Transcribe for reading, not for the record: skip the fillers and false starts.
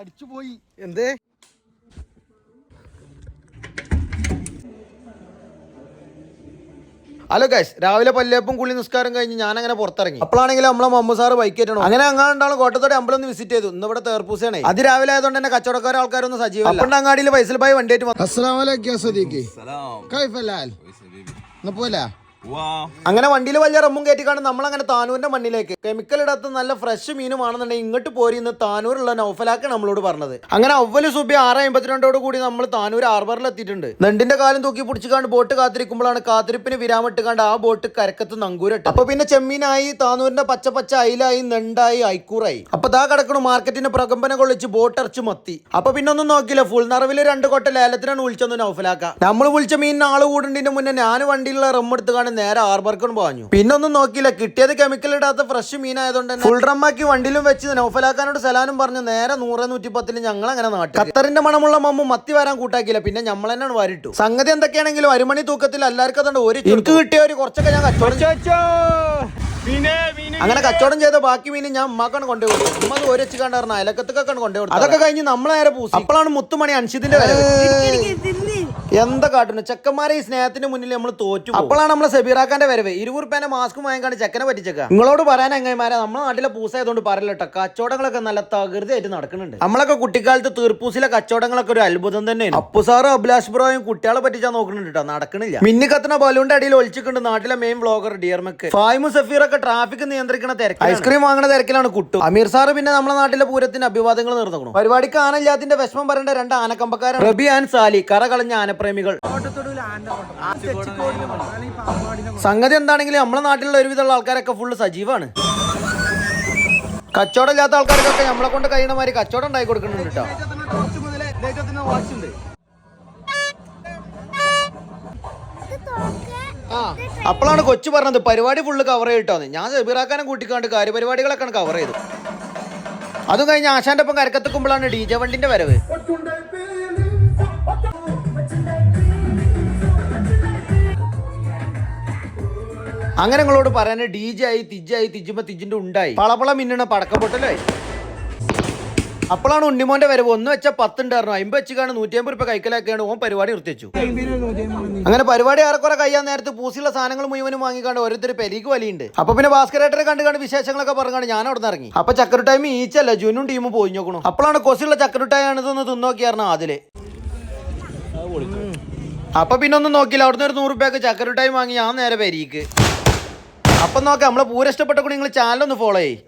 അടിച്ചുപോയി എന്തേ? Hello guys, രാവിലെ പല്ലേപ്പും കുളി നിസ്കാരം കഴിഞ്ഞ് ഞാൻ അങ്ങനെ പുറത്തിറങ്ങി. അപ്പോഴാണെങ്കിൽ നമ്മളെ മമ്മു സാറ് ബൈക്ക് കയറ്റണം. അങ്ങനെ അങ്ങാണ്ടാണ് കോട്ടത്തോടെ അമ്പലം ഒന്ന് വിസിറ്റ് ചെയ്തു. ഇന്ന് ഇവിടെ തേർപ്പൂസാണ്. അത് രാവിലെ ആയതുകൊണ്ട് തന്നെ കച്ചവടക്കാർ ആൾക്കാരൊന്നും സജീവം. അപ്പോൾ അങ്ങാടിയിൽ ഫൈസൽ ഭായി വണ്ടിയായിട്ട് അങ്ങനെ വണ്ടിയിൽ വലിയ റമ്മും കയറ്റിക്കാണ് നമ്മളങ്ങനെ താനൂരിന്റെ മണ്ണിലേക്ക് കെമിക്കൽ ഇടത്ത് നല്ല ഫ്രഷ് മീനുമാണെന്നുണ്ടെങ്കിൽ ഇങ്ങോട്ട് പോരി ഇന്ന് താനൂരുള്ള നൗഫലാക്ക് നമ്മളോട് പറഞ്ഞത്. അങ്ങനെ അവല് സുബി 6:52 കൂടി നമ്മൾ താനൂർ ഹാർബറിൽ എത്തിയിട്ടുണ്ട്. നെണ്ടിന്റെ കാലം തൂക്കി പിടിച്ചുകാണ്ട് ബോട്ട് കാത്തിരിക്കുമ്പോഴാണ് കാത്തിരിപ്പിന് വിരാമിട്ടുകാണ്ട് ആ ബോട്ട് കരക്കത്ത് നങ്കൂരട്ട്. അപ്പൊ പിന്നെ ചെമ്മീനായി താനൂരിന്റെ പച്ച അയിലായി നെണ്ടായി ഐക്കൂറായി. അപ്പൊ ദാ കിടക്കണു മാർക്കറ്റിന് പ്രകമ്പന കൊള്ളിച്ച് ബോട്ട് ഇറച്ച് മത്തി. അപ്പൊ പിന്നെ ഒന്നും നോക്കില്ല, ഫുൾ നിറവില് 2 കൊട്ട ലേലത്തിനാണ് വിളിച്ചൊന്ന് നൗഫലാക്ക. നമ്മൾ വിളിച്ച മീനിന് ആള് കൂടുന്നതിന്റെ മുന്നേ ഞാൻ വണ്ടിയിലുള്ള റമ്മെടുത്ത് നേരെ ഹാർബർക്കും പാഞ്ഞു. പിന്നൊന്നും നോക്കിയില്ല, കിട്ടിയത് കെമിക്കൽ ഇടാത്ത ഫ്രഷ് മീനായതുകൊണ്ട് തന്നെ ഫുൾ ഡ്രമ്മാക്കി വണ്ടിയിലും വെച്ച് നൗഫലാക്കാനോട് സലാനും പറഞ്ഞു നേരെ 100-110 ഞങ്ങൾ അങ്ങനെ നാട്ടിൽ. ഖത്തറിന്റെ മണമുള്ള മമ്മു മത്തി വരാൻ കൂട്ടാക്കിയില്ല, പിന്നെ നമ്മൾ തന്നെയാണ് വാരിട്ടു. സംഗതി എന്തൊക്കെയാണെങ്കിലും അരുമണി തൂക്കത്തിൽ എല്ലാവർക്കും അതുകൊണ്ട് ഒരു എനിക്ക് കിട്ടിയ ഒരു കുറച്ചൊക്കെ ഞാൻ അങ്ങനെ കച്ചവടം ചെയ്ത ബാക്കി മീൻ ഞാൻ ഉമ്മാക്കാണ് കൊണ്ടുപോയി. ഉമ്മ അത് ഒരു വെച്ച് കണ്ടായിരുന്നു അയലക്കത്തൊക്കെ കൊണ്ടുപോയി. അതൊക്കെ കഴിഞ്ഞ് നമ്മൾ നേരെ പൂസി. അപ്പോഴാണ് മുത്തുമണി അൻഷിദിന്റെ വരവ്. എന്താ കാട്ടുന്നു ചെക്കന്മാരെ, ഈ സ്നേഹത്തിന് മുന്നിൽ നമ്മൾ തോറ്റു. അപ്പോഴാണ് നമ്മളെ സെബീറാക്കാന്റെ വരവ്. 20 രൂപേന്റെ മാസ്ക് വാങ്ങിക്കാണ്ട് ചെക്കനെ പറ്റിച്ചേക്ക. നിങ്ങളോട് പറയാൻ എങ്ങനെമാരെ, നമ്മളെ നാട്ടിലെ പൂസായതുകൊണ്ട് പറയല്ലോ, കച്ചവടങ്ങളൊക്കെ നല്ല തകൃതിയായിട്ട് നടക്കുന്നുണ്ട്. നമ്മളൊക്കെ കുട്ടിക്കാലത്ത് തീർപ്പൂസിലെ കച്ചവടങ്ങളൊക്കെ ഒരു അത്ഭുതം തന്നെയാണ്. അപ്പുസാറും അഭിലാഷ് ബ്രോയും കുട്ടികളെ പറ്റിച്ചാൽ നോക്കുന്നുണ്ട് കേട്ടോ, നടക്കണില്ല. മിന്നി കത്തുന്ന ബലൂണിന്റെ അടിയിൽ ഒളിച്ചിട്ടുണ്ട് നാട്ടിലെ മെയിൻ വ്ളോഗർ ഡിയർമക്ക്. ഫായിമു സഫീറൊക്കെ ട്രാഫിക് നിയന്ത്രിക്കുന്ന തിരക്ക്, ഐസ്ക്രീം വാങ്ങുന്ന തിരക്കിലാണ് കുട്ടു. അമീർ സാറ് പിന്നെ നമ്മളെ നാട്ടിലെ പൂരത്തിന് അഭിവാദങ്ങൾ നിർത്തണം. പരിപാടിക്ക് ആനല്ലാത്തിന്റെ വിഷമം പറയേണ്ട 2 ആനക്കമ്പക്കാരൻ റബി ആൻഡ് സാലി, കറ കളഞ്ഞ ആനപ്രേമികൾ. സംഗതി എന്താണെങ്കിലും നമ്മളെ നാട്ടിലുള്ള ഒരുവിധമുള്ള ആൾക്കാരൊക്കെ ഫുള്ള് സജീവാണ്. കച്ചവടം ഇല്ലാത്ത ആൾക്കാർക്കൊക്കെ നമ്മളെ കൊണ്ട് കഴിയണ മാതിരി കച്ചവടം ഉണ്ടായി കൊടുക്കുന്നുണ്ട് കേട്ടോ. അപ്പോഴാണ് കൊച്ചു പറഞ്ഞത് പരിപാടി ഫുള്ള് കവർ ചെയ്തിട്ടോന്ന്. ഞാൻ സെബീറാക്കാനെ കൂട്ടിക്കാണ്ട് കാര്യപരിപാടികളൊക്കെ കവർ ചെയ്തു. അതും കഴിഞ്ഞ് ആശാന്റെ ഒപ്പം കരക്കത്തുക്കുമ്പോഴാണ് DJ വണ്ടിന്റെ വരവ്. അങ്ങനെ നിങ്ങളോട് പറയാൻ DJ ആയി തിജുമ്പോ തിജിന്റെ ഉണ്ടായി പളപ്പള മിന്നണ പടക്കപ്പൊട്ടലായി. അപ്പോഴാണ് ഉണ്ണിമോന്റെ വരവ്. 1 വെച്ച 10 ഉണ്ടായിരുന്നു, 50 വെച്ചാണ് 150 രൂപ കൈക്കലാക്കിയാണ് ഓൻ പരിപാടി നിർത്തിച്ചു. അങ്ങനെ പരിപാടി ഏറെക്കുറെ കഴിയാൻ നേരത്ത് പൂസിയുള്ള സാധനങ്ങൾ മുഴുവനും വാങ്ങിക്കാണ്ട് ഓരോരുത്തർ പെരിക്ക് വലിയുണ്ട്. അപ്പൊ പിന്നെ ഭാസ്കരേട്ടനെ കണ്ടുകൊണ്ട് വിശേഷങ്ങളൊക്കെ പറഞ്ഞാണ് ഞാൻ അവിടെ നിന്ന് ഇറങ്ങി. അപ്പൊ ചക്കര ടൈം ഈച്ചല്ല, ജുനും ടീമും പോയി നോക്കണു. അപ്പോഴാണ് കൊസിയുള്ള ചക്കരട്ടായാണ് ഇതൊന്ന് തിന്നോക്കിയായിരുന്നു അതില്. അപ്പൊ പിന്നെ ഒന്നും നോക്കില്ല, അവിടുന്ന് ഒരു 100 രൂപയ്ക്ക് ചക്കര ടൈം വാങ്ങി ഞാൻ നേരെ പെരിക്ക്. അപ്പം നോക്കാം, നമ്മളെ പൂരം ഇഷ്ടപ്പെട്ട കൂടി നിങ്ങൾ ചാനൽ ഒന്ന് ഫോളോ ചെയ്യും.